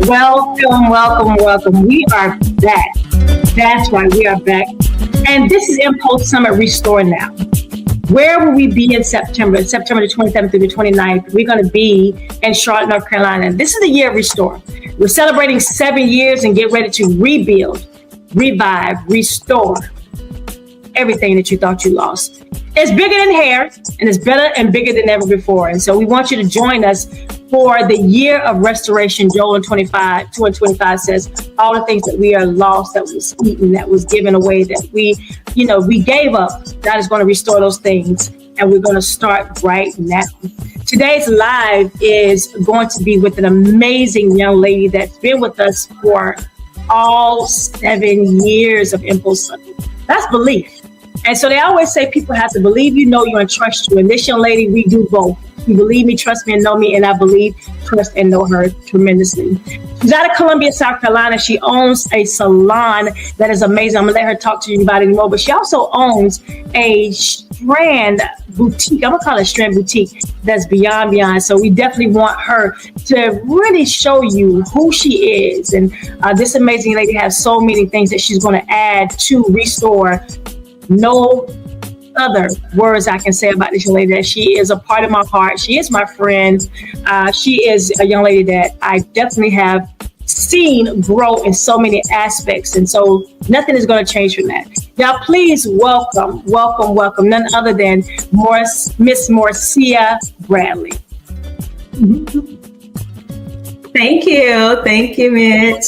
Welcome, welcome, welcome. We are back. That's right, we are back. And this is Impulse Summit Restore Now. Where will we be in September? September the 27th through the 29th. We're going to be in Charlotte, North Carolina. This is the year of Restore. We're celebrating 7 years and get ready to rebuild, revive, restore everything that you thought you lost. It's bigger than hair, and it's better and bigger than ever before. And so we want you to join us for the year of restoration. Joel 2 and 25 says, all the things that we are lost, that was eaten, that was given away, that we gave up. God is going to restore those things, and we're going to start right now. Today's live is going to be with an amazing young lady that's been with us for all 7 years of Impulse Summit. That's belief. And so they always say people have to believe you, know you, and trust you. And this young lady, we do both. You believe me, trust me, and know me, and I believe, trust, and know her tremendously. She's out of Columbia, South Carolina. She owns a salon that is amazing. I'm going to let her talk to you about it more, but she also owns a strand boutique. I'm going to call it a strand boutique that's beyond. So we definitely want her to really show you who she is. And this amazing lady has so many things that she's going to add to restore. No other words I can say about this young lady, that she is a part of my heart. She is my friend. She is a young lady that I definitely have seen grow in so many aspects. And so nothing is going to change from that. Now, please welcome none other than Miss Morcia Bradley. Thank you, Mitch.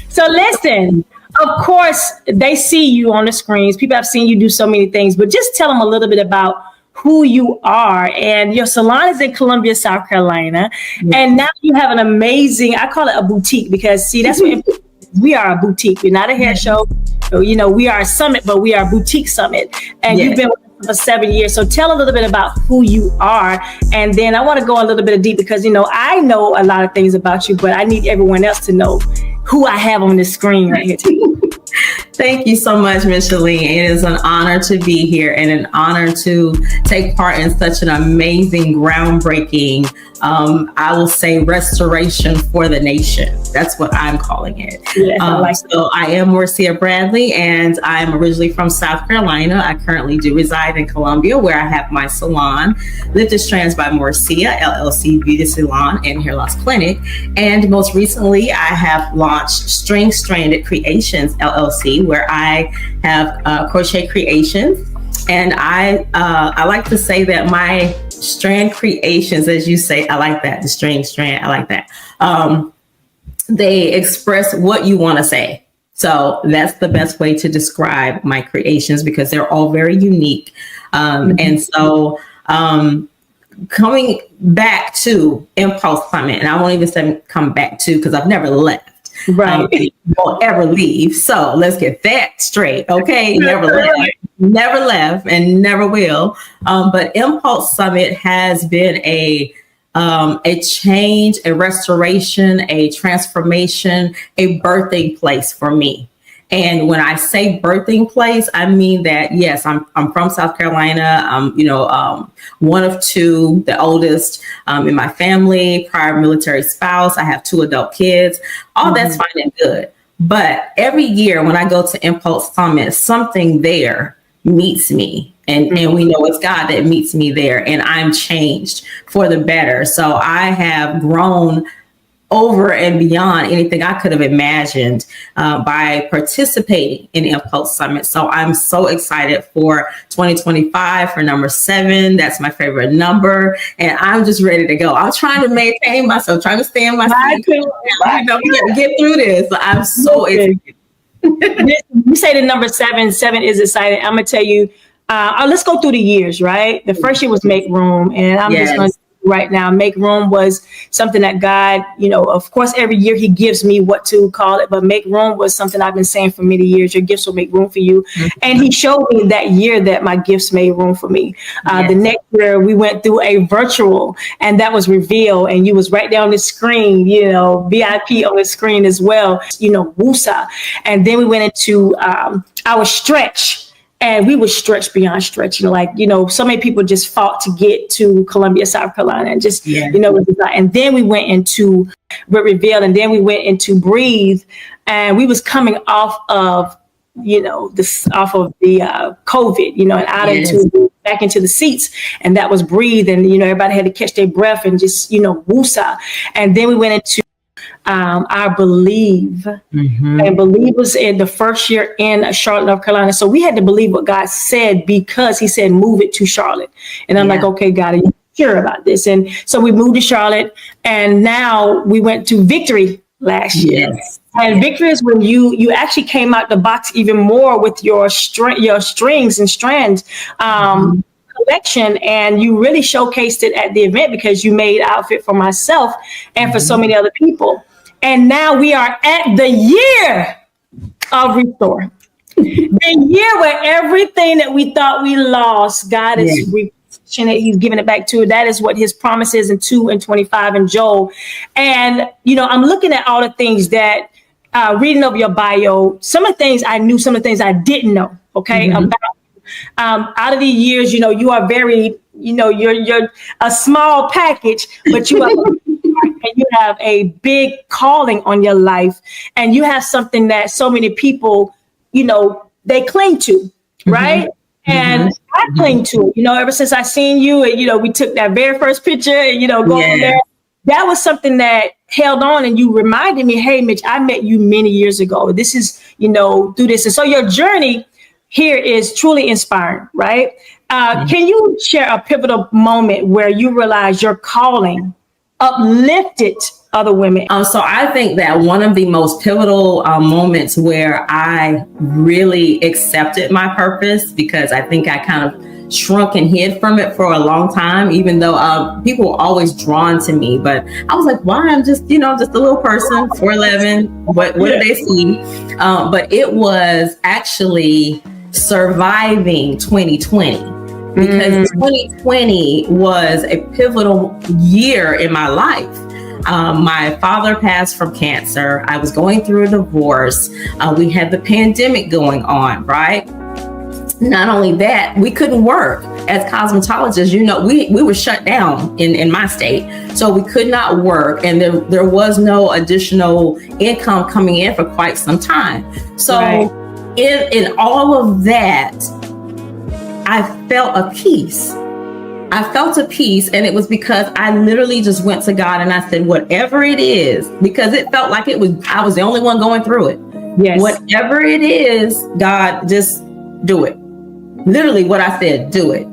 So listen, of course, they see you on the screens. People have seen you do so many things, but just tell them a little bit about who you are. And your salon is in Columbia, South Carolina. Yes. And now you have an amazing, I call it a boutique, because see, that's what we are, a boutique. We're not a hair show. We are a summit, but we are a boutique summit. And You've been with us for 7 years. So tell a little bit about who you are. And then I want to go a little bit deep, because, I know a lot of things about you, but I need everyone else to know who I have on the screen right here too. Thank you so much, Micheline. It is an honor to be here and an honor to take part in such an amazing, groundbreaking, I will say, restoration for the nation. That's what I'm calling it. Yes, I am Morcia Bradley, and I'm originally from South Carolina. I currently do reside in Columbia, where I have my salon, Lifted Strands by Morcia, LLC Beauty Salon and Hairloss Clinic. And most recently, I have launched String Stranded Creations, LLC, where I have crochet creations. And I like to say that my strand creations, as you say, I like that, the string strand, I like that. They express what you want to say. So that's the best way to describe my creations, because they're all very unique. And so coming back to Impulse Summit, and I won't even say come back to, because I've never left. Right. Won't ever leave. So let's get that straight. Okay. Never left and never will. But Impulse Summit has been a change, a restoration, a transformation, a birthing place for me. And when I say birthing place, I mean that, yes, I'm from South Carolina. I'm, one of two, the oldest in my family, prior military spouse. I have 2 adult kids. All that's fine and good. But every year when I go to Impulse Summit, something there meets me. And we know it's God that meets me there. And I'm changed for the better. So I have grown over and beyond anything I could have imagined by participating in Impulse Summit. So I'm so excited for 2025, for number 7. That's my favorite number. And I'm just ready to go. I'm trying to maintain myself, trying to stay in my seat. We got to get through this. I'm so excited. You say the number 7. 7 is exciting. I'm going to tell you, let's go through the years, right? The first year was Make Room. And I'm just going to right now, Make Room was something that God, of course, every year he gives me what to call it, but Make Room was something I've been saying for many years. Your gifts will make room for you. Mm-hmm. And he showed me that year that my gifts made room for me. The next year we went through a virtual, and that was Reveal, and you was right there on the screen, VIP on the screen as well, Wusa. And then we went into our Stretch. And we were stretched beyond stretch, so many people just fought to get to Columbia, South Carolina, and just, and then we went into Reveal, and then we went into Breathe, and we was coming off of, off of the COVID, and out back into the seats, and that was Breathe, and, everybody had to catch their breath and just, woosah. And then we went into our Believe, and Believe was in the first year in Charlotte, North Carolina. So we had to believe what God said, because he said, move it to Charlotte. And I'm like, okay, God, are you sure about this? And so we moved to Charlotte, and now we went to Victory last year. And Victory is when you actually came out the box even more with your strings and strands collection, and you really showcased it at the event, because you made outfit for myself and for so many other people. And now we are at the year of Restore. The year where everything that we thought we lost, God is replenishing it. He's giving it back to it. That is what his promise is in 2 and 25 in Joel. And, I'm looking at all the things that, reading over your bio, some of the things I knew, some of the things I didn't know, about out of the years, you are very, you're a small package, but you are and you have a big calling on your life, and you have something that so many people, they cling to, right? And I cling to it, ever since I seen you, and, we took that very first picture, and, go from there. That was something that held on, and you reminded me, hey, Mitch, I met you many years ago. This is, through this. And so your journey here is truly inspiring, right? Can you share a pivotal moment where you realize your calling uplifted other women? So I think that one of the most pivotal moments where I really accepted my purpose, because I think I kind of shrunk and hid from it for a long time, even though people were always drawn to me. But I was like, why? I'm just, just a little person, 4'11". What do they see? But it was actually surviving 2020. Because 2020 was a pivotal year in my life. My father passed from cancer. I was going through a divorce. We had the pandemic going on, right? Not only that, we couldn't work as cosmetologists. We were shut down in my state. So we could not work, and there was no additional income coming in for quite some time. So in all of that, I felt a peace. And it was because I literally just went to God and I said, whatever it is, because it felt like I was the only one going through it. Yes. Whatever it is, God, just do it. Literally what I said, do it.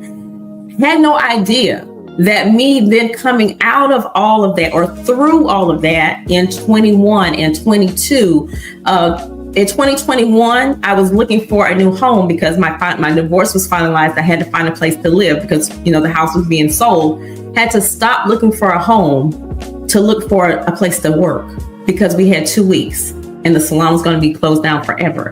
Had no idea that me then coming out of all of that, or through all of that, in 21 and 22, in 2021, I was looking for a new home because my divorce was finalized. I had to find a place to live because, the house was being sold. Had to stop looking for a home to look for a place to work, because we had 2 weeks and the salon was going to be closed down forever.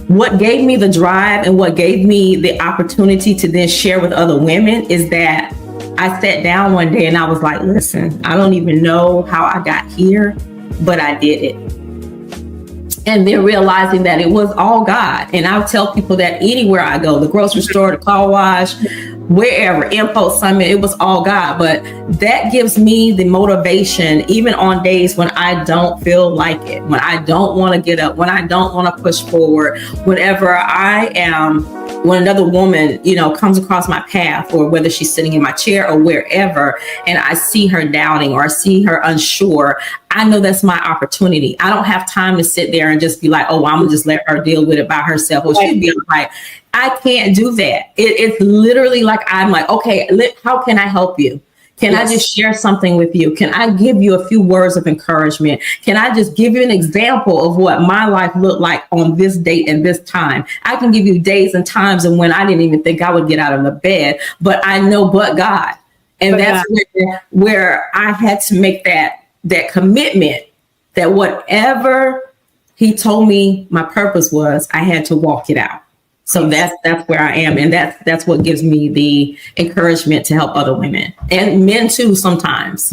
What gave me the drive and what gave me the opportunity to then share with other women is that I sat down one day and I was like, listen, I don't even know how I got here, but I did it. And then realizing that it was all God. And I'll tell people that anywhere I go, the grocery store, the car wash, wherever, Info Summit, it was all God. But that gives me the motivation, even on days when I don't feel like it, when I don't want to get up, when I don't want to push forward, whenever I am, when another woman, comes across my path, or whether she's sitting in my chair or wherever, and I see her doubting or I see her unsure, I know that's my opportunity. I don't have time to sit there and just be like, oh, I'm gonna just let her deal with it by herself. Or she'd be like, I can't do that. It's literally like, I'm like, okay, how can I help you? Can I just share something with you? Can I give you a few words of encouragement? Can I just give you an example of what my life looked like on this date and this time? I can give you days and times and when I didn't even think I would get out of the bed, but I know but God. And that's where I had to make that commitment that whatever he told me my purpose was, I had to walk it out. So that's where I am. And that's what gives me the encouragement to help other women and men too sometimes.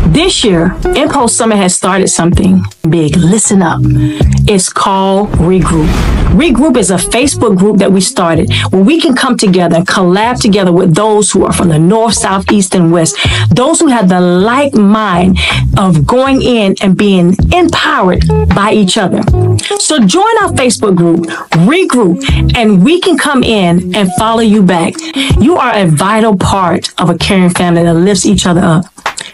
This This year, Impulse Summit has started something big. Listen up. It's called Regroup. Regroup is a Facebook group that we started where we can come together and collab together with those who are from the north, south, east, and west. Those who have the like mind of going in and being empowered by each other. So join our Facebook group, Regroup, and we can come in and follow you back. You are a vital part of a caring family that lifts each other up.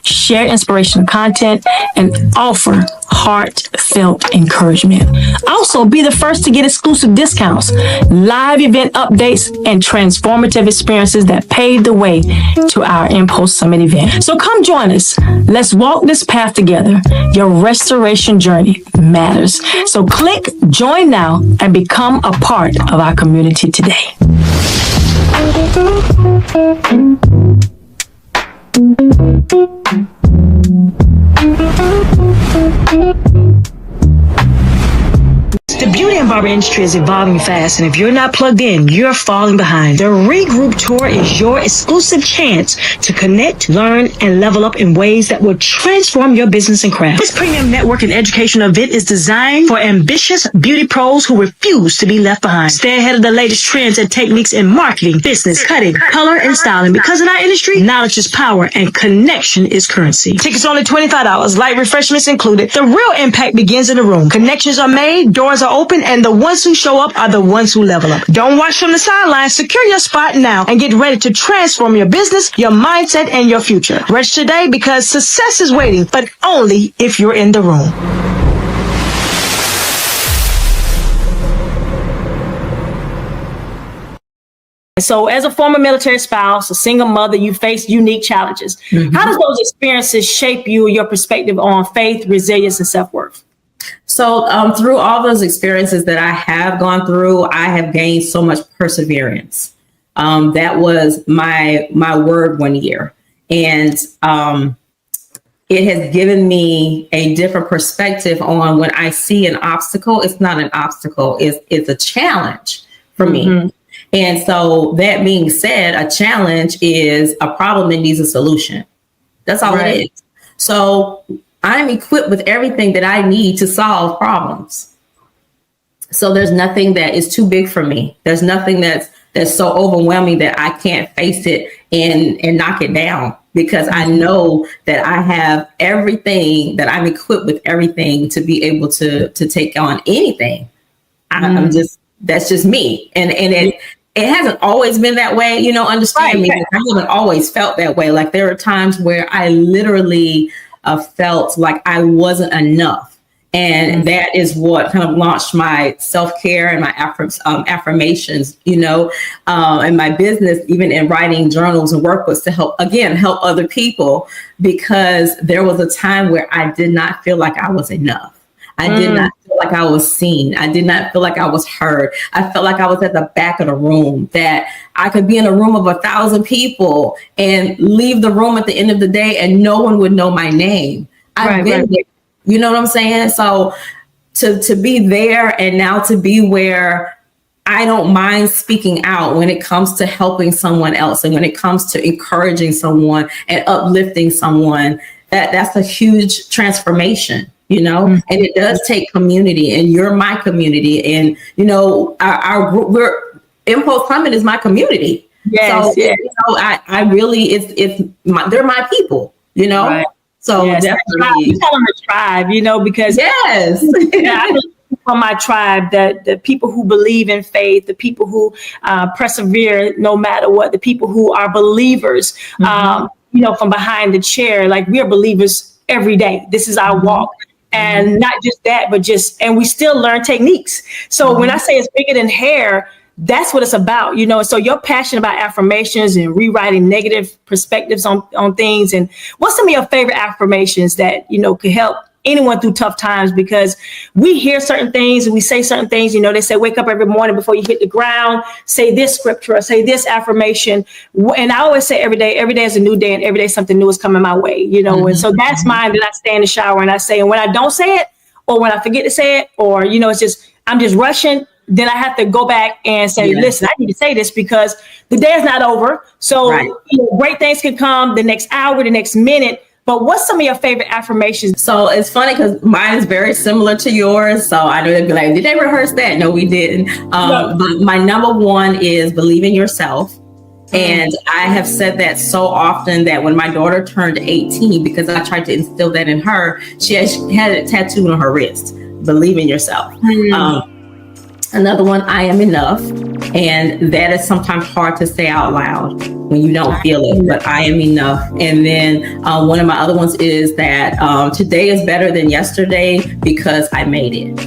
Share inspirational content, and offer heartfelt encouragement. Also, be the first to get exclusive discounts, live event updates, and transformative experiences that pave the way to our Impulse Summit event. So come join us. Let's walk this path together. Your restoration journey matters. So click join now and become a part of our community today. The beauty and barber industry is evolving fast, and if you're not plugged in, you're falling behind. The Regroup Tour is your exclusive chance to connect, learn, and level up in ways that will transform your business and craft. This premium network and educational event is designed for ambitious beauty pros who refuse to be left behind. Stay ahead of the latest trends and techniques in marketing, business, cutting, color, and styling. Because in our industry, knowledge is power and connection is currency. Tickets only $25, light refreshments included. The real impact begins in the room. Connections are made, doors are open, and the ones who show up are the ones who level up. Don't watch from the sidelines. Secure your spot now and get ready to transform your business, your mindset, and your future. Register today because success is waiting, but only if you're in the room. So as a former military spouse, a single mother, you face unique challenges. Mm-hmm. How does those experiences shape you, your perspective on faith, resilience, and self-worth? So through all those experiences that I have gone through, I have gained so much perseverance. That was my word one year. And it has given me a different perspective on when I see an obstacle. It's not an obstacle. It's a challenge for me. And so that being said, a challenge is a problem that needs a solution. That's all it is. So I'm equipped with everything that I need to solve problems. So there's nothing that is too big for me. There's nothing that's so overwhelming that I can't face it and knock it down, because I know that I have everything, that I'm equipped with everything to be able to take on anything. That's just me. And it hasn't always been that way, understand me. I haven't always felt that way. Like there are times where I literally felt like I wasn't enough. And that is what kind of launched my self-care and my affirmations, and my business, even in writing journals and workbooks to help other people, because there was a time where I did not feel like I was enough. I did not feel like I was seen. I did not feel like I was heard. I felt like I was at the back of the room, that I could be in a room of 1,000 people and leave the room at the end of the day and no one would know my name. I've been there. You know what I'm saying? So to be there and now to be where I don't mind speaking out when it comes to helping someone else and when it comes to encouraging someone and uplifting someone, that's a huge transformation. And it does take community, and you're my community. And, our group, Impulse Summit is my community. Yes, so, I really, they're my people, Right. So definitely. You tell them a tribe, because yes. I believe from my tribe, that the people who believe in faith, the people who persevere no matter what, the people who are believers, from behind the chair, like we are believers every day. This is our walk. And not just that, but and we still learn techniques. So when I say it's bigger than hair, that's what it's about, So you're passionate about affirmations and rewriting negative perspectives on things. And what's some of your favorite affirmations that, could help anyone through tough times? Because we hear certain things and we say certain things, they say, wake up every morning before you hit the ground, say this scripture or say this affirmation. And I always say every day is a new day, and every day something new is coming my way, And so that's mine, that I stay in the shower and I say, and when I don't say it, or when I forget to say it, or, I'm just rushing, then I have to go back and say, listen, I need to say this because the day is not over. So great things can come the next hour, the next minute, But what's some of your favorite affirmations? So it's funny because mine is very similar to yours. So I know they'd be like, did they rehearse that? No, we didn't. But my number one is believe in yourself. And I have said that so often that when my daughter turned 18, because I tried to instill that in her, she had it tattooed on her wrist. Believe in yourself. Another one, I am enough. And that is sometimes hard to say out loud when you don't feel it, but I am enough. And then one of my other ones is that today is better than yesterday because I made it.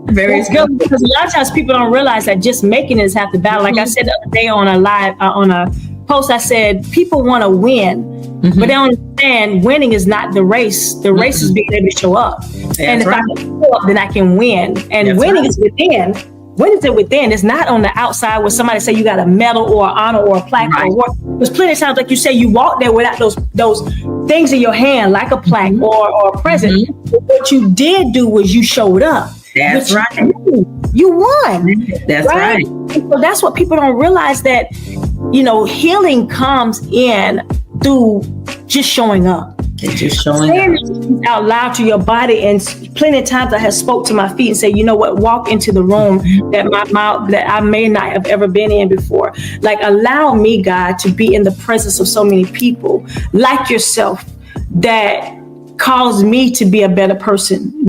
Very good, because a lot of times people don't realize that just making it is half the battle. Like I said the other day on a live, on a post, I said, people want to win, but they don't understand winning is not the race. The race is being able to show up. And if I can show up, then I can win. And winning is within. When is it within? It's not on the outside where somebody say you got a medal or an honor or a plaque or what. There's plenty of times, like you say, you walk there without those things in your hand, like a plaque or a present. But what you did do was you showed up. That's right. You won. That's right. So that's what people don't realize, that, you know, healing comes in through just showing up. It's just showing up out loud to your body. And plenty of times I have spoke to my feet and say, you know what, walk into the room that I may not have ever been in before. Like, allow me, God, to be in the presence of so many people like yourself that cause me to be a better person.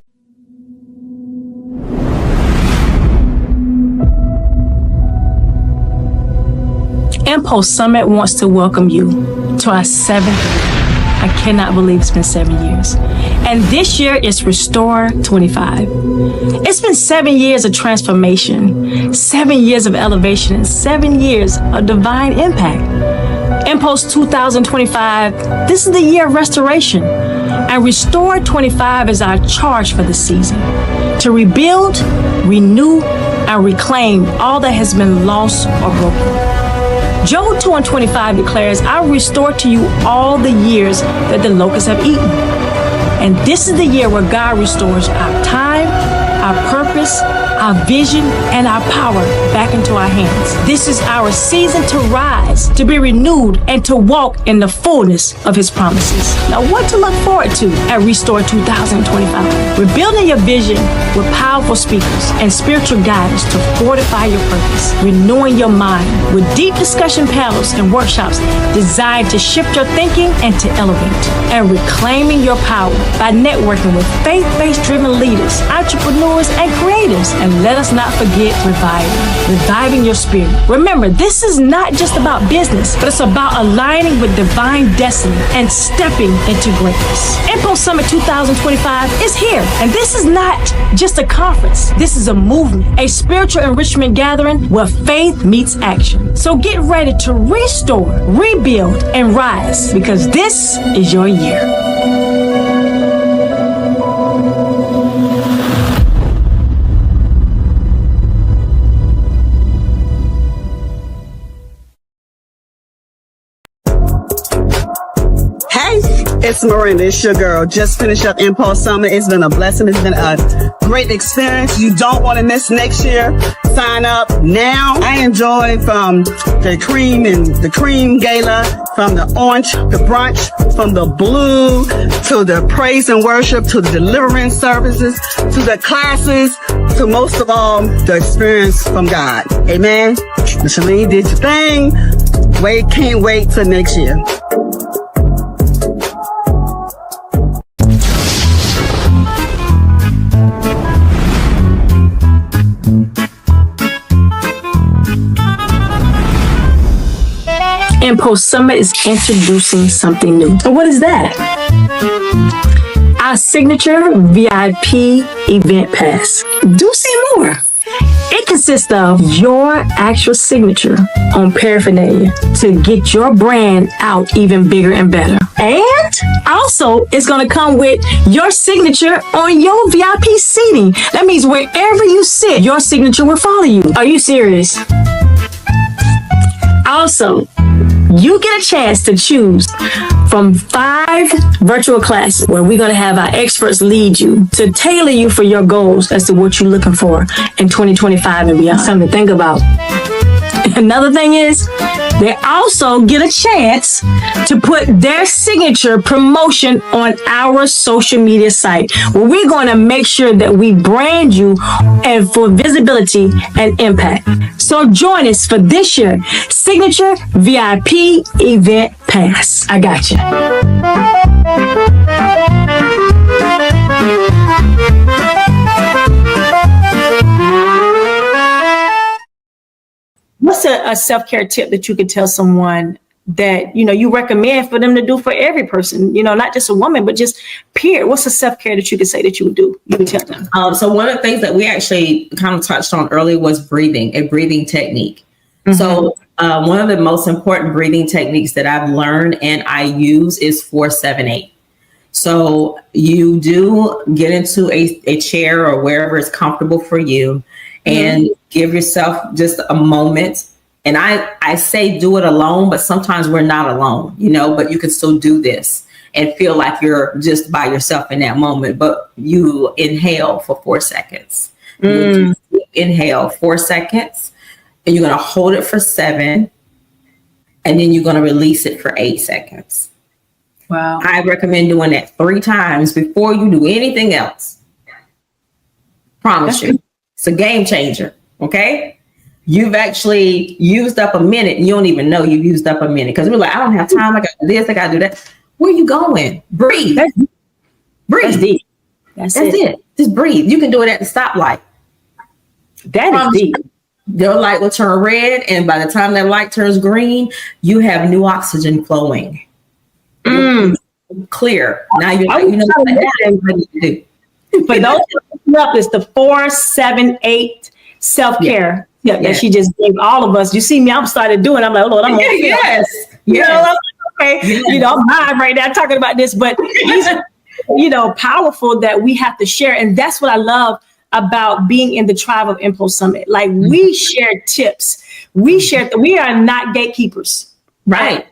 Impulse Summit wants to welcome you to our 7th. I cannot believe it's been 7 years. And this year is Restore 25. It's been 7 years of transformation, 7 years of elevation, and 7 years of divine impact. Impulse 2025, this is the year of restoration. And Restore 25 is our charge for the season, to rebuild, renew, and reclaim all that has been lost or broken. Joel 2:25 declares, I will restore to you all the years that the locusts have eaten. And this is the year where God restores our time, our purpose, our vision, and our power back into our hands. This is our season to rise, to be renewed, and to walk in the fullness of his promises. Now, what to look forward to at Restore 2025? We're building your vision with powerful speakers and spiritual guidance to fortify your purpose, renewing your mind with deep discussion panels and workshops designed to shift your thinking and to elevate, and reclaiming your power by networking with faith-based driven leaders, entrepreneurs, and creators. And let us not forget reviving your spirit. Remember, this is not just about business, but it's about aligning with divine destiny and stepping into greatness. Impulse Summit 2025 is here. And this is not just a conference. This is a movement, a spiritual enrichment gathering where faith meets action. So get ready to restore, rebuild, and rise, because this is your year. It's Miranda. It's your girl. Just finished up Impulse Summit. It's been a blessing. It's been a great experience. You don't want to miss next year. Sign up now. I enjoyed from the cream gala, from the orange, the brunch, from the blue, to the praise and worship, to the deliverance services, to the classes, to most of all, the experience from God. Amen. Micheline did your thing. Can't wait till next year. Impulse Summit is introducing something new. And what is that? Our signature VIP event pass. Do say more. It consists of your actual signature on paraphernalia to get your brand out even bigger and better. And also, it's going to come with your signature on your VIP seating. That means wherever you sit, your signature will follow you. Are you serious? Also, you get a chance to choose from 5 virtual classes where we're going to have our experts lead you to tailor you for your goals as to what you're looking for in 2025 and beyond. Something to think about. Another thing is, they also get a chance to put their signature promotion on our social media site, where we're going to make sure that we brand you and for visibility and impact. So join us for this year Signature VIP Event Pass. I got you. What's a self-care tip that you could tell someone that, you recommend for them to do for every person, not just a woman, but just period? What's a self-care that you could say that you would tell them? So one of the things that we actually kind of touched on earlier was breathing, a breathing technique. Mm-hmm. So one of the most important breathing techniques that I've learned and I use is 4-7-8. So you do get into a chair or wherever it's comfortable for you, and give yourself just a moment. And I say do it alone, but sometimes we're not alone, but you can still do this and feel like you're just by yourself in that moment. But you inhale for 4 seconds. You inhale 4 seconds, and you're going to hold it for 7, and then you're going to release it for 8 seconds. Wow. I recommend doing that 3 times before you do anything else. Promise you. It's a game changer. Okay. You've actually used up a minute. And you don't even know you've used up a minute, because we're like, I don't have time. I got to do this. I got to do that. Where are you going? Breathe. Breathe. That's deep. That's it. Just breathe. You can do it at the stoplight. That is deep. Your light will turn red. And by the time that light turns green, you have new oxygen flowing. Clear. Now you're like, what I need to do. For those who up, it's the 4-7-8 self-care that she just gave all of us. You see me, I'm started doing. I'm like, oh Lord, I'm on film. Yes. I'm like, okay. I'm live right now talking about this, but these are, powerful that we have to share. And that's what I love about being in the Tribe of Impulse Summit. Like we share tips. We are not gatekeepers. Right.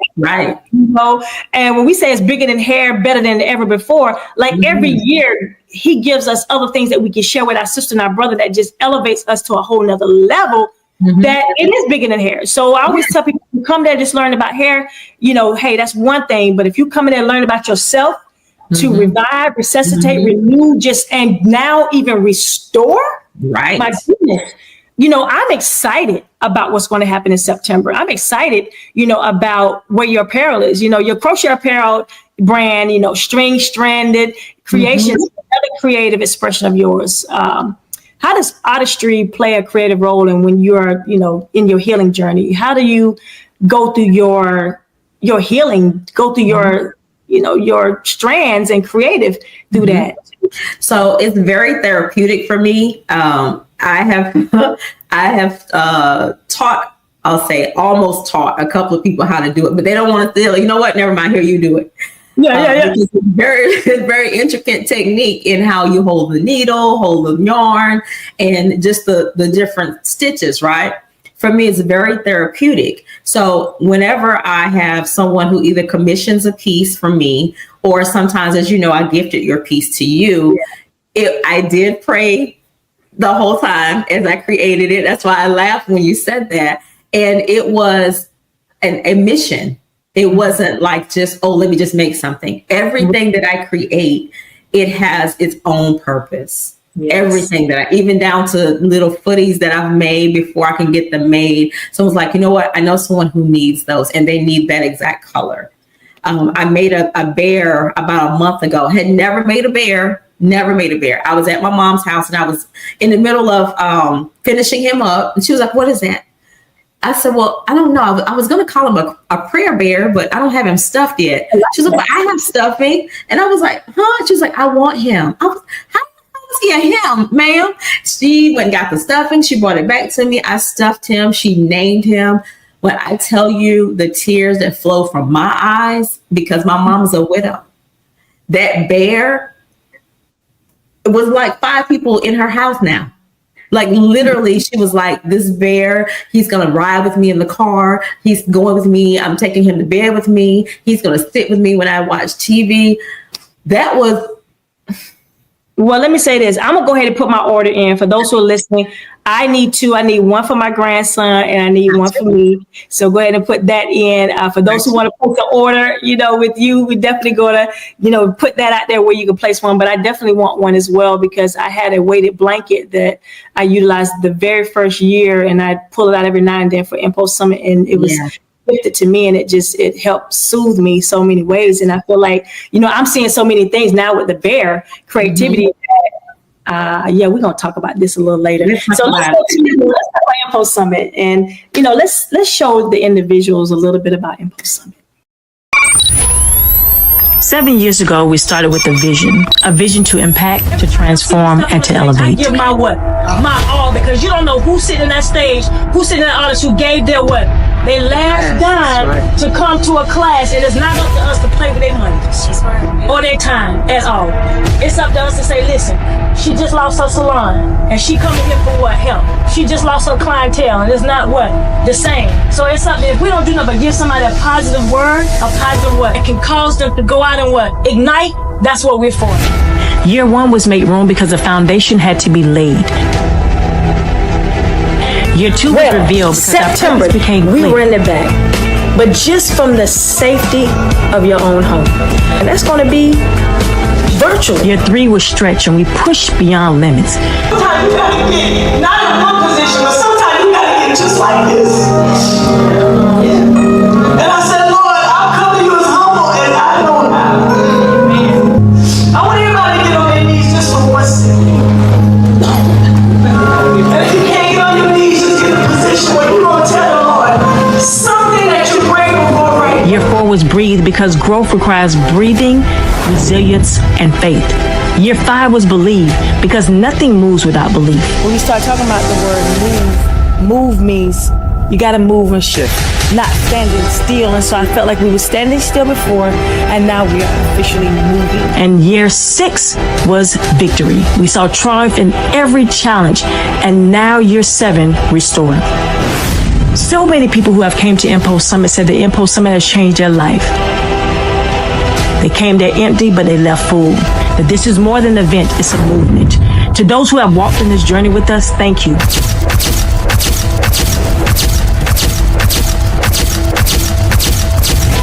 And when we say it's bigger than hair, better than ever before, like every year he gives us other things that we can share with our sister and our brother that just elevates us to a whole nother level, that it is bigger than hair. So I always tell people, you come there just learn about hair, hey, that's one thing. But if you come in there and learn about yourself to revive, resuscitate, renew, and now even restore, right? My goodness. I'm excited about what's going to happen in September. I'm excited, about where your apparel is. Your crochet apparel brand, string stranded creations, another creative expression of yours. How does artistry play a creative role in when you're, in your healing journey? How do you go through your healing, go through your strands and creative through that? So it's very therapeutic for me. I have taught, almost taught a couple of people how to do it, but they don't want to feel, you know what? Never mind, here you do it. It's a very intricate technique in how you hold the needle, hold the yarn, and just the different stitches, right? For me, it's very therapeutic. So whenever I have someone who either commissions a piece from me, or sometimes, as you know, I gifted your piece to you, I did pray the whole time as I created it. That's why I laughed when you said that. And it was a mission. It wasn't like just, let me just make something. Everything that I create, it has its own purpose. Yes. Everything even down to little footies that I've made before I can get them made. So I was like, you know what? I know someone who needs those, and they need that exact color. I made a bear about a month ago. Had never made a bear. I was at my mom's house, and I was in the middle of finishing him up. And she was like, what is that? I said, well, I don't know. I was going to call him a prayer bear, but I don't have him stuffed yet. She was like, I have stuffing. And I was like, huh? She was like, I want him. I was, how is he a him, ma'am? She went and got the stuffing. She brought it back to me. I stuffed him. She named him. When I tell you the tears that flow from my eyes, because my mom's a widow, that bear, it was like 5 people in her house now. Like literally, she was like, this bear, he's going to ride with me in the car. He's going with me. I'm taking him to bed with me. He's going to sit with me when I watch TV. That was Well, let me say this. I'm going to go ahead and put my order in. For those who are listening, I need two. I need one for my grandson and I need one for me. So go ahead and put that in. For those who want to place an order, with you, we definitely going to, put that out there where you can place one. But I definitely want one as well because I had a weighted blanket that I utilized the very first year and I pull it out every now and then for Impulse Summit. And it was gifted to me and it helped soothe me so many ways. And I feel like, I'm seeing so many things now with the bear creativity. Mm-hmm. We're going to talk about this a little later. So let's talk about Impulse Summit and, let's show the individuals a little bit about Impulse Summit. 7 years ago, we started with a vision to impact, to transform, and to elevate. I give my what? My all, because you don't know who's sitting in that stage, who's sitting in that audience who gave their what? They last dime to come to a class, and it's not up to us to play with their money or their time at all. It's up to us to say, listen, she just lost her salon, and she coming here for what? Help. She just lost her clientele, and it's not what? The same. So it's something, if we don't do nothing but give somebody a positive word, a positive what? It can cause them to go out and what? Ignite. That's what we're for. Year one was made room because the foundation had to be laid. Year two was revealed because September became clear. We were in the back, but just from the safety of your own home, and that's going to be virtual. Year three was stretched, and we pushed beyond limits. Sometimes you gotta get not in one position, but sometimes you gotta get just like this. And I said, Lord, I'll come to you as humble as I know how. I want everybody to get on their knees just for 1 second. And if you can't get on your knees, just get in a position where you're gonna tell the Lord something that you're grateful for right now. Year four was breathe because growth requires breathing, resilience, and faith. Year five was believe because nothing moves without belief. When we start talking about the word move means you got to move and shift, not standing still. And so I felt like we were standing still before, and now we are officially moving. And year six was victory. We saw triumph in every challenge, and now year seven, restored. So many people who have came to Impulse Summit said the Impulse Summit has changed their life. They came there empty, but they left full. That this is more than an event, it's a movement. To those who have walked in this journey with us, thank you.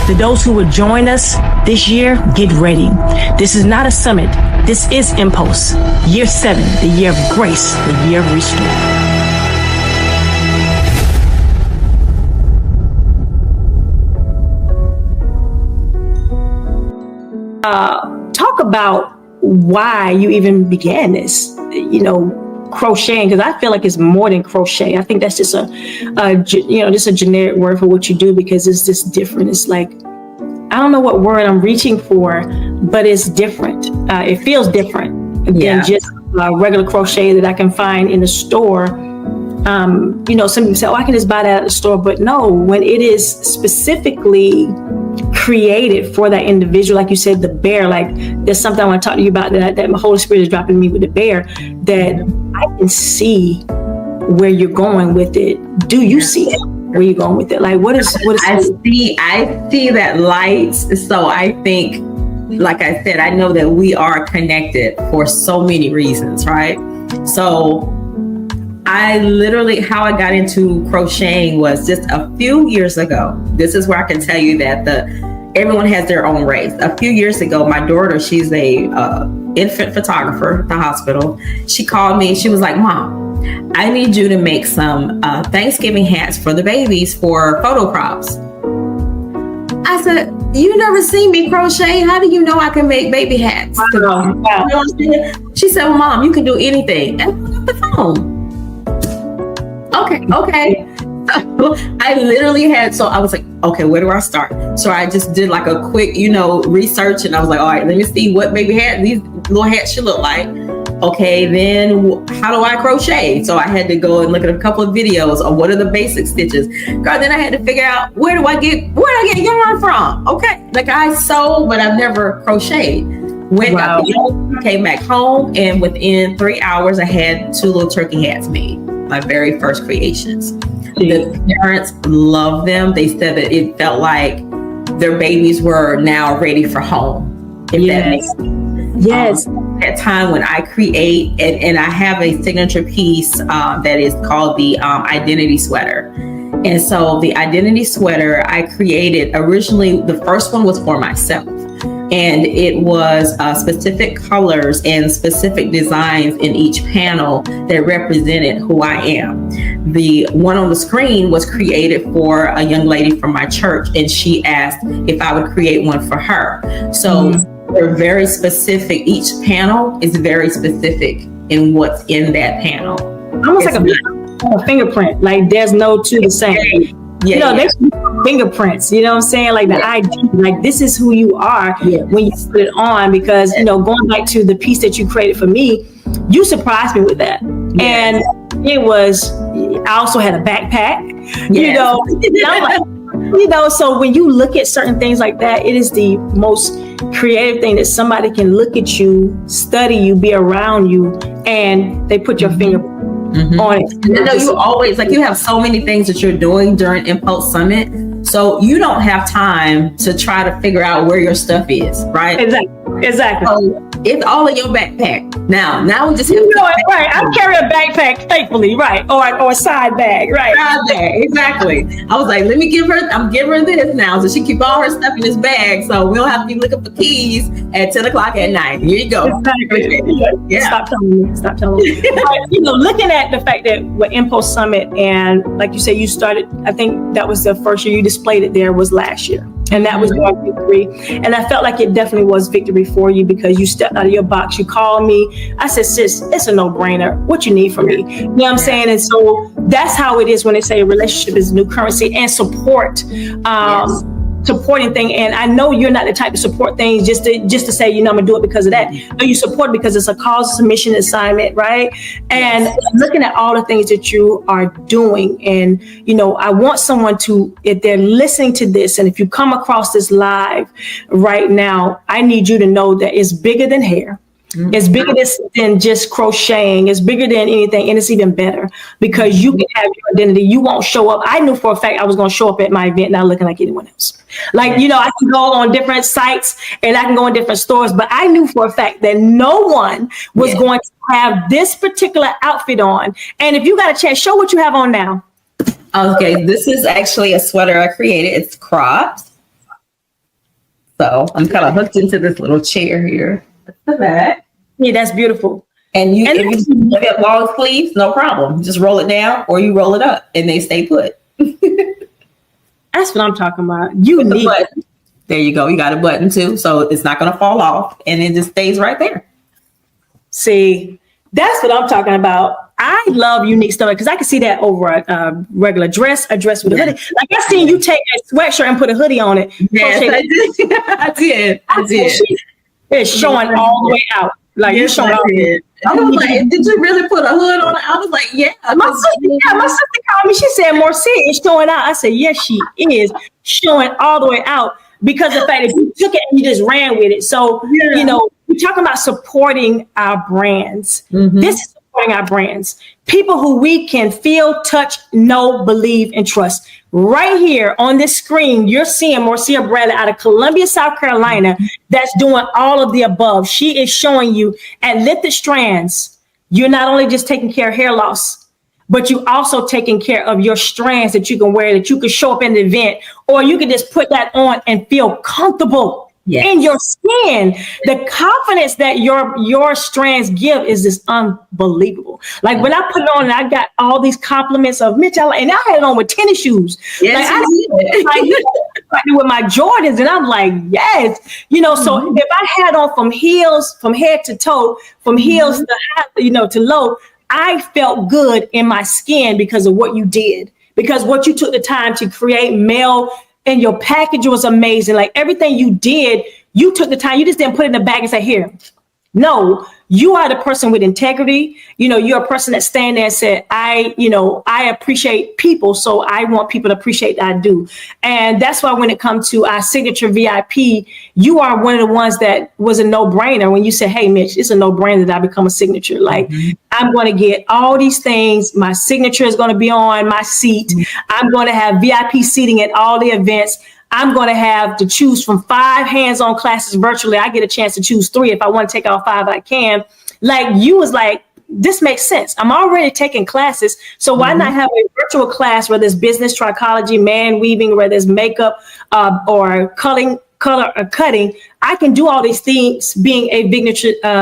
To those who will join us this year, get ready. This is not a summit. This is Impulse. Year 7, the year of grace, the year of restore. Talk about why you even began this, crocheting, because I feel like it's more than crochet. I think that's just just a generic word for what you do, because it's just different. It's like, I don't know what word I'm reaching for, but it's different. It feels different than just regular crochet that I can find in the store. Some people say, I can just buy that at the store, but no, when it is specifically created for that individual, like you said, the bear, like there's something I want to talk to you about that my Holy Spirit is dropping me with the bear, that I can see where you're going with it. Do you see where you're going with it? Like what is I see that light. So I think, like I said, I know that we are connected for so many reasons, right? So how I got into crocheting was just a few years ago. This is where I can tell you that everyone has their own race. A few years ago, my daughter, she's a infant photographer at the hospital. She called me. She was like, Mom, I need you to make some Thanksgiving hats for the babies for photo props. I said, you never seen me crochet. How do you know I can make baby hats? Wow. You know what I'm saying? She said, well, Mom, you can do anything. And I hung up the phone. Okay. I literally I was like, okay, where do I start? So I just did like a quick, research, and I was like, all right, let me see what baby hat these little hats should look like. Okay, then how do I crochet? So I had to go and look at a couple of videos on what are the basic stitches. Girl, then I had to figure out where do I get yarn from? Okay, like I sew, but I've never crocheted. Came back home, and within 3 hours, I had 2 little turkey hats made. My very first creations. The parents loved them. They said that it felt like their babies were now ready for home. If that makes sense. Yes. That time when I create, and I have a signature piece that is called the identity sweater. And so the identity sweater I created originally, the first one was for myself. And it was specific colors and specific designs in each panel that represented who I am. The one on the screen was created for a young lady from my church, and she asked if I would create one for her. So they're very specific. Each panel is very specific in what's in that panel. Almost like a fingerprint. Like there's no two the same. Yeah, you know, they fingerprints, you know what I'm saying? Like the ID, like this is who you are when you put it on, because, you know, going back to the piece that you created for me, you surprised me with that. And it was, I also had a backpack, you know, and I'm like, you know, so when you look at certain things like that, it is the most creative thing that somebody can look at you, study you, be around you, and they put your finger on it. And I know you always, like, you have so many things that you're doing during Impulse Summit, so you don't have time to try to figure out where your stuff is, right? Exactly. So it's all in your backpack. Now we just you know it, right? I carry a backpack faithfully, right? Or a side bag, right? Side bag, exactly. I was like, I'm giving her this now, so she keep all her stuff in this bag, so we don't have to be looking for keys at 10 o'clock at night. Here you go. Exactly. Yeah. Stop telling me. But, you know, looking at the fact that with Impulse Summit, and like you said, you started, I think that was the first year you displayed it there was last year. And that was your victory. And I felt like it definitely was victory for you because you stepped out of your box. You called me. I said, sis, it's a no-brainer. What you need from me? You know what I'm saying? And so that's how it is when they say a relationship is new currency, and support. Supporting thing. And I know you're not the type to support things just to say, you know, I'm gonna do it because of that. No, you support because it's a cause, it's a mission assignment, right? And looking at all the things that you are doing, and you know, I want someone to, if they're listening to this, and if you come across this live right now, I need you to know that it's bigger than hair. It's bigger than just crocheting. It's bigger than anything, and it's even better because you can have your identity. You won't show up. I knew for a fact I was going to show up at my event not looking like anyone else. Like, you know, I can go on different sites and I can go in different stores, but I knew for a fact that no one was going to have this particular outfit on. And if you got a chance, show what you have on now. Okay, this is actually a sweater I created. It's cropped. So I'm kind of hooked into this little chair here. The back. Yeah, that's beautiful. And if you get long sleeves, no problem. Just roll it down or you roll it up and they stay put. That's what I'm talking about. You need button. There you go. You got a button too. So it's not going to fall off and it just stays right there. See, that's what I'm talking about. I love unique stuff because I can see that over a regular dress, a dress with a hoodie. Like I seen you take a sweatshirt and put a hoodie on it. Yes, I did. I did. It's showing all the way out. Like you're showing all the way. I was like, did you really put a hood on it? I was like, yeah. My sister called me. She said, Morcia is showing out. I said, yes, she is showing all the way out because of the fact that you took it and you just ran with it. So, you know, we're talking about supporting our brands. This is supporting our brands. People who we can feel, touch, know, believe, and trust. Right here on this screen, you're seeing Morcia Bradley out of Columbia, South Carolina, that's doing all of the above. She is showing you at Lifted Strands, you're not only just taking care of hair loss, but you also taking care of your strands that you can wear, that you can show up in the event, or you can just put that on and feel comfortable in your skin. The confidence that your strands give is just unbelievable. Like when I put it on and I got all these compliments of Mitch, and I had it on with tennis shoes. Yes, like with my Jordans, and I'm like, yes, you know. So if I had on from head to toe, from heels to high, you know, to low, I felt good in my skin because of what you did, because what you took the time to create, mail. And your package was amazing. Like everything you did, you took the time. You just didn't put it in the bag and say, here. No, you are the person with integrity. You know, you're a person that stand there and said, I appreciate people. So I want people to appreciate that I do. And that's why when it comes to our signature VIP, you are one of the ones that was a no-brainer when you said, hey, Mitch, it's a no-brainer that I become a signature. Like I'm going to get all these things. My signature is going to be on my seat. I'm going to have VIP seating at all the events. I'm going to have to choose from 5 hands-on classes virtually. I get a chance to choose 3. If I want to take all 5, I can. Like, you was like, this makes sense. I'm already taking classes. So why not have a virtual class, whether it's business, trichology, man weaving, whether it's makeup or color or cutting. I can do all these things being a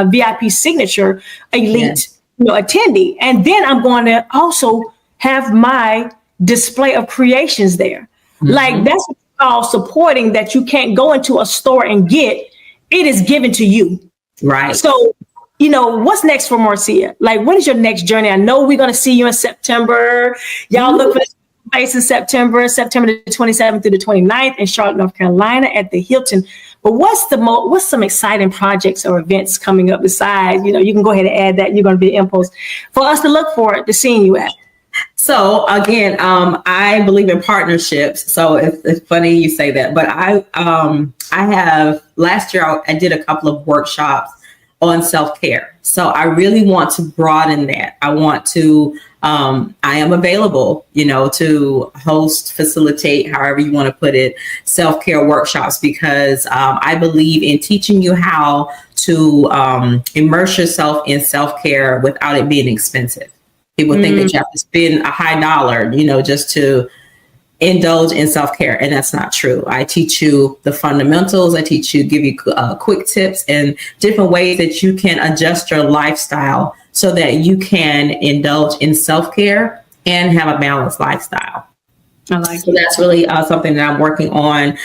VIP signature elite attendee. And then I'm going to also have my display of creations there. Like, that's what you call supporting, that you can't go into a store and get. It is given to you. Right. So, what's next for Morcia? Like, what is your next journey? I know we're going to see you in September. Y'all look for this place in September the 27th through the 29th in Charlotte, North Carolina at the Hilton. But what's some exciting projects or events coming up besides, you can go ahead and add that you're going to be Impulse for us to look forward to seeing you at. So again, I believe in partnerships. So it's funny you say that, but I have last year I did a couple of workshops on self-care. So I really want to broaden that. I want to, I am available, to host, facilitate, however you want to put it, self-care workshops, because I believe in teaching you how to immerse yourself in self-care without it being expensive. People think that you have to spend a high dollar, just to indulge in self-care. And that's not true. I teach you the fundamentals. I give you quick tips and different ways that you can adjust your lifestyle so that you can indulge in self-care and have a balanced lifestyle. I like so it. That's really something that I'm working on,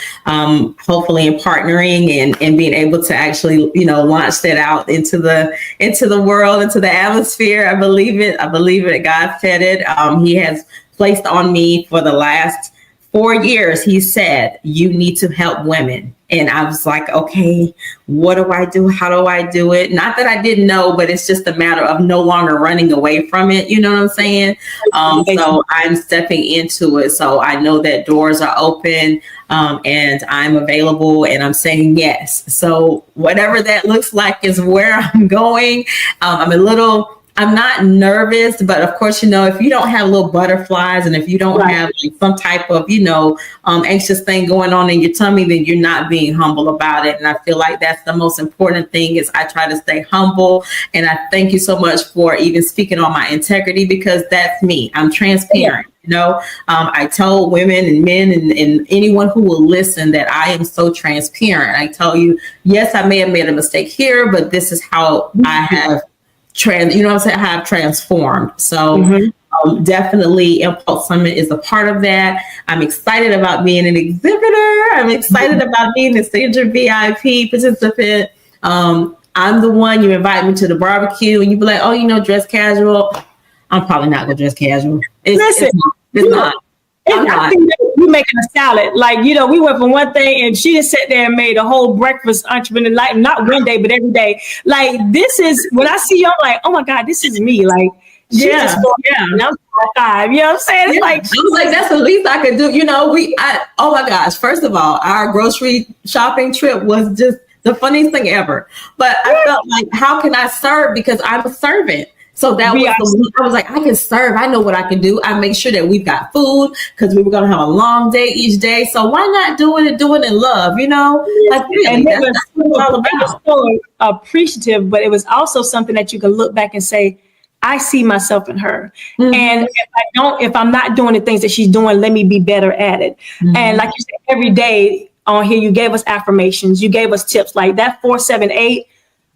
hopefully in partnering and being able to actually, launch that out into the world, into the atmosphere. I believe it. God fed it. He has placed on me for the last 4 years. He said, you need to help women. And I was like, okay, what do I do? How do I do it? Not that I didn't know, but it's just a matter of no longer running away from it. You know what I'm saying? So I'm stepping into it. So I know that doors are open and I'm available and I'm saying yes. So whatever that looks like is where I'm going. I'm not nervous, but of course, if you don't have little butterflies and if you don't have some type of, anxious thing going on in your tummy, then you're not being humble about it. And I feel like that's the most important thing is I try to stay humble. And I thank you so much for even speaking on my integrity, because that's me. I'm transparent. I told women and men and anyone who will listen that I am so transparent. I tell you, yes, I may have made a mistake here, but this is how I have have transformed. So definitely Impulse Summit is a part of that. I'm excited about being an exhibitor. I'm excited about being a signature VIP participant. I'm the one, you invite me to the barbecue and you be like, dress casual. I'm probably not going to dress casual. It's not. I think that you making a salad. Like, we went from one thing and she just sat there and made a whole breakfast entrepreneur, like not one day, but every day. Like, this is when I see you, I'm like, oh my God, this is me. Like, yeah. And I'm 5. You know what I'm saying? It's like, I was like, that's the least I could do. Oh my gosh. First of all, our grocery shopping trip was just the funniest thing ever. But I felt like, how can I serve? Because I'm a servant. So that I was like, I can serve. I know what I can do. I make sure that we've got food because we were going to have a long day each day. So why not do it in love, Like, really, and that's what it's all about. It was so appreciative, but it was also something that you can look back and say, I see myself in her. And if I'm not doing the things that she's doing, let me be better at it. And like you said, every day on here, you gave us affirmations. You gave us tips like that 478.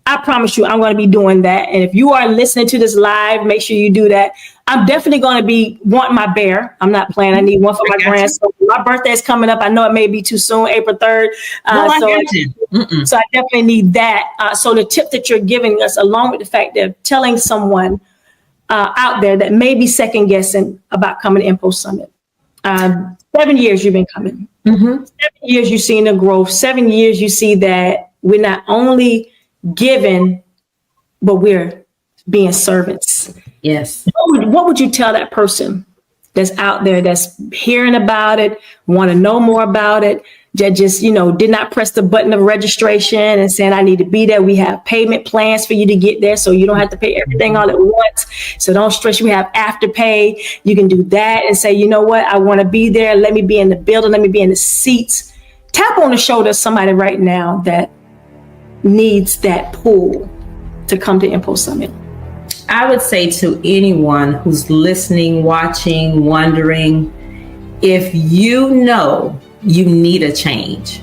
I promise you, I'm going to be doing that. And if you are listening to this live, make sure you do that. I'm definitely going to be wanting my bear. I'm not playing. I need one for my grandson. My birthday is coming up. I know it may be too soon, April 3rd. So I definitely need that. So the tip that you're giving us, along with the fact that telling someone out there that may be second guessing about coming to Impulse Summit. 7 years you've been coming. 7 years you've seen the growth. 7 years you see that we're not only given, but we're being servants. Yes. What would you tell that person that's out there that's hearing about it, want to know more about it, that just, did not press the button of registration and saying, I need to be there. We have payment plans for you to get there, so you don't have to pay everything all at once. So don't stress. We have Afterpay. You can do that and say, you know what? I want to be there. Let me be in the building. Let me be in the seats. Tap on the shoulder of somebody right now that needs that pull to come to Impulse Summit. I would say to anyone who's listening, watching, wondering, if you know you need a change,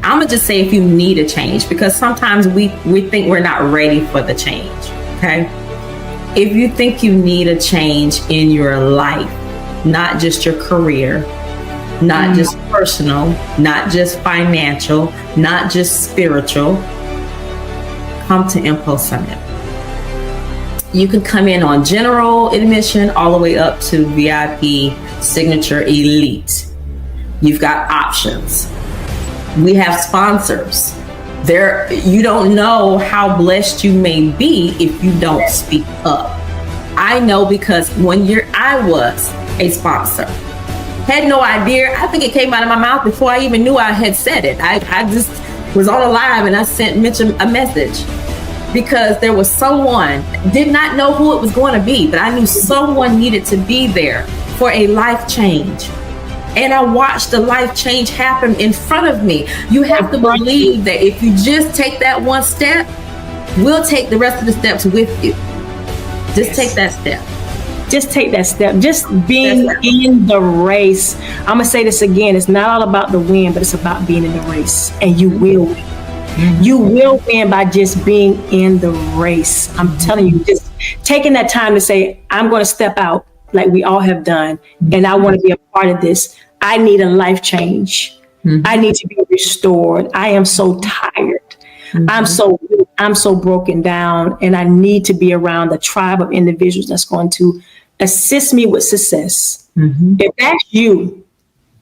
I'm going to just say if you need a change, because sometimes we think we're not ready for the change, okay? If you think you need a change in your life, not just your career, not just personal, not just financial, not just spiritual, come to Impulse Summit. You can come in on general admission all the way up to VIP, signature, elite. You've got options. We have sponsors. You don't know how blessed you may be if you don't speak up. I know, because I was a sponsor. Had no idea. I think it came out of my mouth before I even knew I had said it. I just was on a live and I sent Mitch a message, because there was someone, did not know who it was going to be, but I knew someone needed to be there for a life change. And I watched the life change happen in front of me. You have to believe that if you just take that one step, we'll take the rest of the steps with you. Just take that step. Just take that step. Just being in the race. I'm going to say this again. It's not all about the win, but it's about being in the race. And you will win. Mm-hmm. You will win by just being in the race. I'm telling you, just taking that time to say, I'm going to step out like we all have done. And I want to be a part of this. I need a life change. Mm-hmm. I need to be restored. I am so tired. Mm-hmm. I'm so broken down, and I need to be around the tribe of individuals that's going to assist me with success. Mm-hmm. If that's you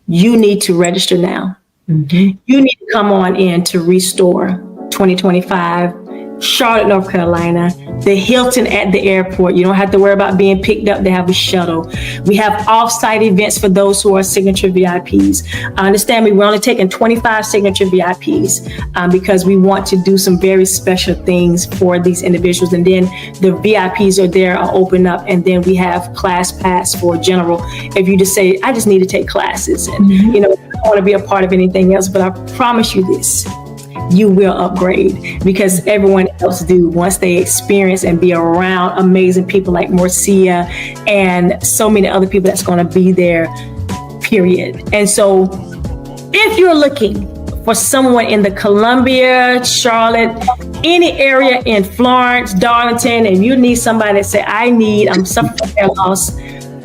need to register now. Mm-hmm. You need to come on in to Restore 2025, Charlotte, North Carolina, the Hilton at the airport. You don't have to worry about being picked up. They have a shuttle. We have off-site events for those who are signature VIPs. I understand we're only taking 25 signature VIPs because we want to do some very special things for these individuals. And then the VIPs are open up. And then we have class pass for general. If you just say, I just need to take classes and, I don't want to be a part of anything else, but I promise you this. You will upgrade, because everyone else do once they experience and be around amazing people like Morcia and so many other people that's going to be there, period. And so if you're looking for someone in the Columbia, Charlotte, any area in Florence, Darlington, and you need somebody to say, I'm suffering from hair loss,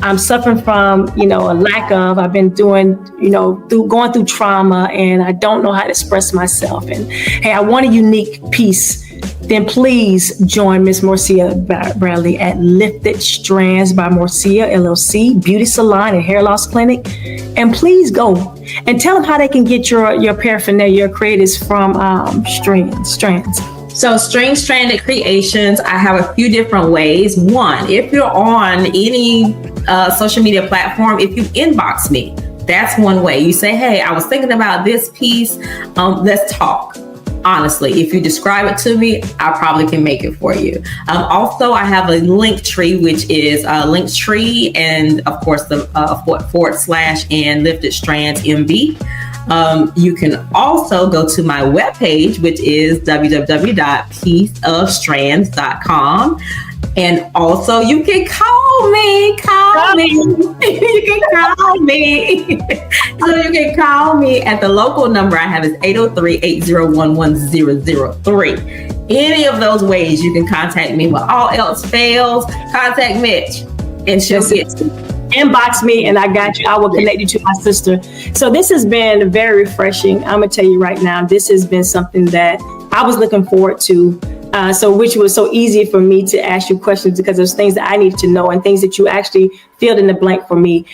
I'm suffering from, a lack of, I've been going through trauma, and I don't know how to express myself. And hey, I want a unique piece. Then please join Miss Morcia Bradley at Lifted Strands by Morcia LLC, beauty salon and hair loss clinic. And please go and tell them how they can get your paraphernalia, your creatives from Strands. So Strange Stranded Creations, I have a few different ways. One, if you're on any social media platform, if you inbox me, that's one way. You say, hey, I was thinking about this piece. Let's talk. Honestly, if you describe it to me, I probably can make it for you. Also, I have a link tree, which is Linktree, and of course the / and Lifted Strands MB. You can also go to my webpage, which is www.pieceofstrands.com. And also you can call me. You can call me. So you can call me at the local number I have is 803-801-1003. Any of those ways you can contact me. When all else fails, contact Mitch and she'll get to you. Inbox me and I got you. I will connect you to my sister. So this has been very refreshing. I'm going to tell you right now, this has been something that I was looking forward to. Which was so easy for me to ask you questions, because there's things that I needed to know and things that you actually filled in the blank for me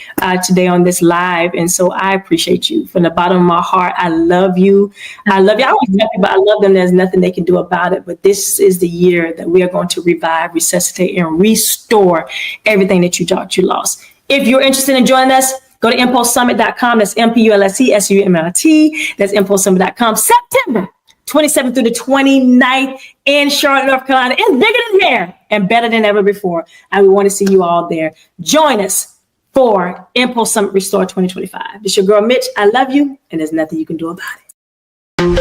today on this live. And so I appreciate you from the bottom of my heart. I love you. I always tell people I love them. There's nothing they can do about it. But this is the year that we are going to revive, resuscitate, and restore everything that you thought you lost. If you're interested in joining us, go to impulsesummit.com. That's MPULSESUMMIT. That's impulsesummit.com. September 27th through the 29th in Charlotte, North Carolina. It's bigger than hair and better than ever before. And we want to see you all there. Join us for Impulse Summit Restore 2025. This is your girl, Mitch. I love you, and there's nothing you can do about it. Impulse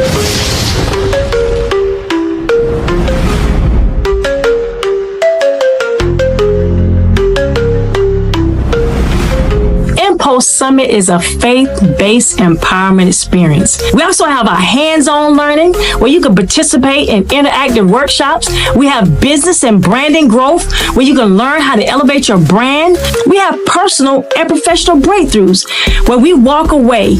Summit is a faith-based empowerment experience. We also have our hands-on learning where you can participate in interactive workshops. We have business and branding growth where you can learn how to elevate your brand. We have personal and professional breakthroughs where we walk away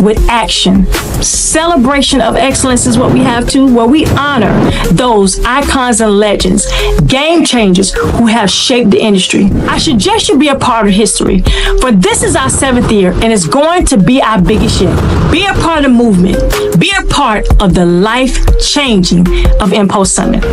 with action. Celebration of excellence is what we have too, where we honor those icons and legends, game changers who have shaped the industry. I suggest you be a part of history, for this is our 7th year and it's going to be our biggest yet. Be a part of the movement. Be a part of the life changing of Impulse Summit.